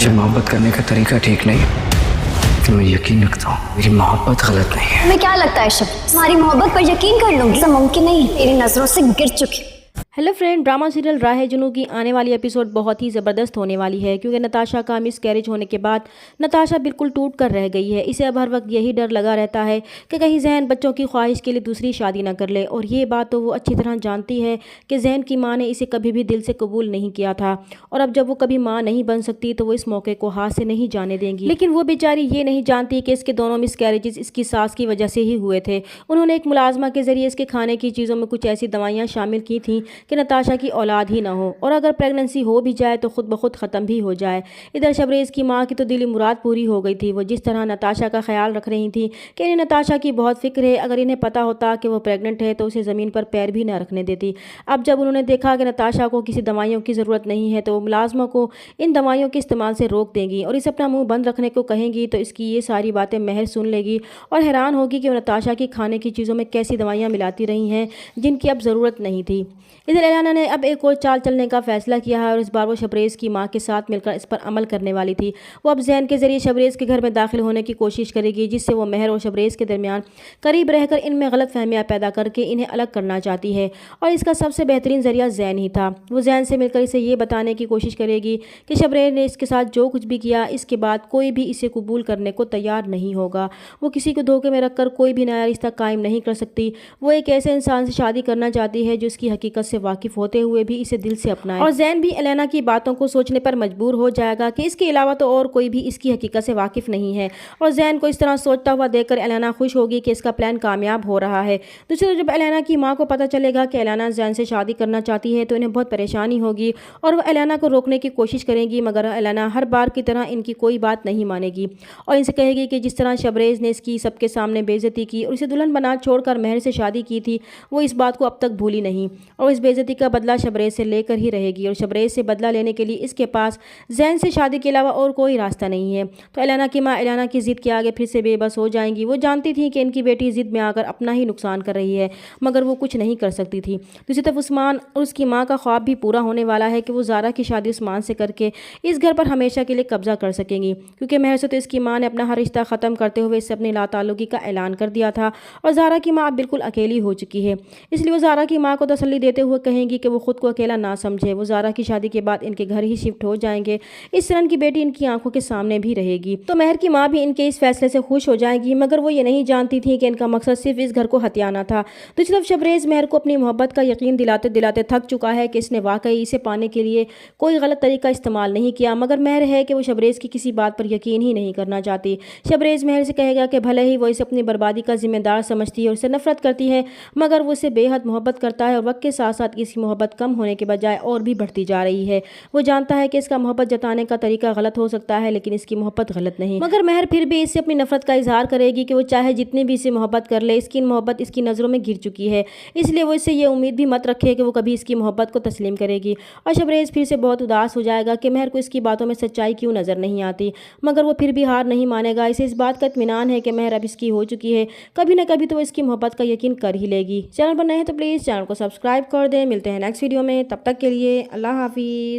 मुझे मोहब्बत करने का तरीका ठीक नहीं, लेकिन मैं यकीन रखता हूँ मेरी मोहब्बत गलत नहीं है। तुम्हें क्या लगता है शब, तुम्हारी मोहब्बत पर यकीन कर लूंगी? ऐसा मुमकिन नहीं, तेरी नजरों से गिर चुकी। हेलो फ्रेंड, ड्रामा सीरियल राह जुनू की आने वाली एपिसोड बहुत ही ज़बरदस्त होने वाली है, क्योंकि नताशा का मिस कैरेज होने के बाद नताशा बिल्कुल टूट कर रह गई है। इसे अब हर वक्त यही डर लगा रहता है कि कहीं जैन बच्चों की ख्वाहिश के लिए दूसरी शादी ना कर ले, और ये बात तो वो अच्छी तरह जानती है कि जैन की माँ ने इसे कभी भी दिल से कबूल नहीं किया था, और अब जब वो कभी माँ नहीं बन सकती तो वो इस मौके को हाथ से नहीं जाने देंगी। लेकिन वो बेचारी ये नहीं जानती कि इसके दोनों मिस कैरेजेस इसकी सास की वजह से ही हुए थे। उन्होंने एक मुलाजमा के जरिए इसके खाने की चीज़ों में कुछ ऐसी दवाइयाँ शामिल की थी कि नताशा की औलाद ही ना हो, और अगर प्रेगनेंसी हो भी जाए तो खुद ब खुद ख़त्म भी हो जाए। इधर शबरेज़ की माँ की तो दिली मुराद पूरी हो गई थी। वो जिस तरह नताशा का ख्याल रख रही थी कि इन्हें नताशा की बहुत फिक्र है, अगर इन्हें पता होता कि वो प्रेग्नेंट है तो उसे ज़मीन पर पैर भी ना रखने देती। अब जब उन्होंने देखा कि नताशा को किसी दवाइयों की ज़रूरत नहीं है तो वो मुलाजमा को इन दवाइयों के इस्तेमाल से रोक देंगी और इसे अपना मुँह बंद रखने को कहेंगी, तो इसकी ये सारी बातें महर सुन लेगी और हैरान होगी कि वो नताशा की खाने की चीज़ों में कैसी दवाइयाँ मिलाती रही हैं जिनकी अब ज़रूरत नहीं थी। इधर एलाना ने अब एक और चाल चलने का फैसला किया है, और इस बार वो शबरेज़ की माँ के साथ मिलकर इस पर अमल करने वाली थी। वो अब जैन के ज़रिए शबरेज़ के घर में दाखिल होने की कोशिश करेगी, जिससे वो महर और शबरेज़ के दरमियान करीब रहकर इनमें गलत फहमियाँ पैदा करके इन्हें अलग करना चाहती है, और इसका सबसे बेहतरीन ज़रिया जैन ही था। वो जैन से मिलकर इसे ये बताने की कोशिश करेगी कि शबरेज़ ने इसके साथ जो कुछ भी किया, इसके बाद कोई भी इसे कबूल करने को तैयार नहीं होगा। वो किसी को धोखे में रखकर कोई भी नया रिश्ता कायम नहीं कर सकती। वो एक ऐसे इंसान से शादी करना चाहती है जो इसकी हकीकत से वाकिफ़ होते हुए भी इसे दिल से अपनाए, और जैन भी एलेना की बातों को सोचने पर मजबूर हो जाएगा कि इसके अलावा तो और कोई भी इसकी हकीकत से वाकिफ़ नहीं है। और जैन को इस तरह सोचता हुआ देखकर एलेना खुश होगी कि इसका प्लान कामयाब हो रहा है। दूसरी तरफ जब एलेना की माँ को पता चलेगा कि एलेना जैन से शादी करना चाहती है तो इन्हें बहुत परेशानी होगी, और वह एलेना को रोकने की कोशिश करेंगी, मगर एलेना हर बार की तरह इनकी कोई बात नहीं मानेगी और इनसे कहेगी कि जिस तरह शबरेज़ ने इसकी सबके सामने बेइज्जती की और इसे दुल्हन बना छोड़कर महर से शादी की थी, वो इस बात को अब तक भूली नहीं, और इस बेइज्जती का बदला शबरेज़ से लेकर ही रहेगी, और शबरेज़ से बदला लेने के लिए इसके पास जैन से शादी के अलावा और कोई रास्ता नहीं है। तो एलेना की माँ एलेना की ज़िद के आगे फिर से बेबस हो जाएंगी। वो जानती थी कि इनकी बेटी ज़िद में आकर अपना ही नुकसान कर रही है, मगर वो कुछ नहीं कर सकती थी। दूसरी तरफ उस्मान और उसकी माँ का ख्वाब भी पूरा होने वाला है कि वो ज़ारा की शादी उस्मान से करके इस घर पर हमेशा के लिए कब्जा कर सकेंगी, क्योंकि महर से तो इसकी माँ ने अपना हर रिश्ता ख़त्म करते हुए इससे अपनी लाताल्लुकी का ऐलान कर दिया था, और ज़ारा की माँ अब बिल्कुल अकेली हो चुकी है। इसलिए वो ज़ारा की माँ को तसल्ली देते हुए कहेंगी कि वो खुद को अकेला ना समझे। वो ज़ारा की शादी के बाद इनके घर ही शिफ्ट हो जाएंगे। इस तरह की बेटी इनकी आंखों के सामने भी रहेगी। तो महर की माँ भी इनके इस फैसले से खुश हो जाएगी, मगर वो ये नहीं जानती थी कि इनका मकसद सिर्फ इस घर को हथियाना था। दूसरी तरफ शबरेज़ महर को अपनी मोहब्बत का यकीन दिलाते दिलाते थक चुका है कि इसने वाकई इसे पाने के लिए कोई गलत तरीका इस्तेमाल नहीं किया, मगर महर है कि वो शबरेज़ की किसी बात पर यकीन ही नहीं करना चाहती। शबरेज़ महर से कहेगा कि भले ही वो इसे अपनी बर्बादी का जिम्मेदार समझती है और उससे नफरत करती है, मगर वो इसे बेहद मोहब्बत करता है, और वक्त के साथ साथ इसकी मोहब्बत कम होने के बजाय और भी बढ़ती जा रही है। वो जानता है कि इसका मोहब्बत जताने का तरीका गलत हो सकता है, लेकिन इसकी मोहब्बत गलत नहीं। मगर महर फिर भी इससे अपनी नफरत का इजहार करेगी कि वो चाहे जितनी भी इसे मोहब्बत कर ले, इसकी मोहब्बत इसकी नज़रों में गिर चुकी है, इसलिए वो इससे ये उम्मीद भी मत रखे कि वो कभी इसकी मोहब्बत को तस्लीम करेगी। और शबरेज़ फिर से बहुत उदास हो जाएगा कि महर को इसकी बातों में सच्चाई क्यों नज़र नहीं आती, मगर वो फिर भी हार नहीं मानेगा। इसे इस बात का इत्मीनान है कि महर अब इसकी हो चुकी है, कभी ना कभी तो वो इसकी मोहब्बत का यकीन कर ही लेगी। चैनल पर नए हैं तो प्लीज़ चैनल को सब्सक्राइब कर दें। मिलते हैं नेक्स्ट वीडियो में, तब तक के लिए अल्लाह हाफिज़।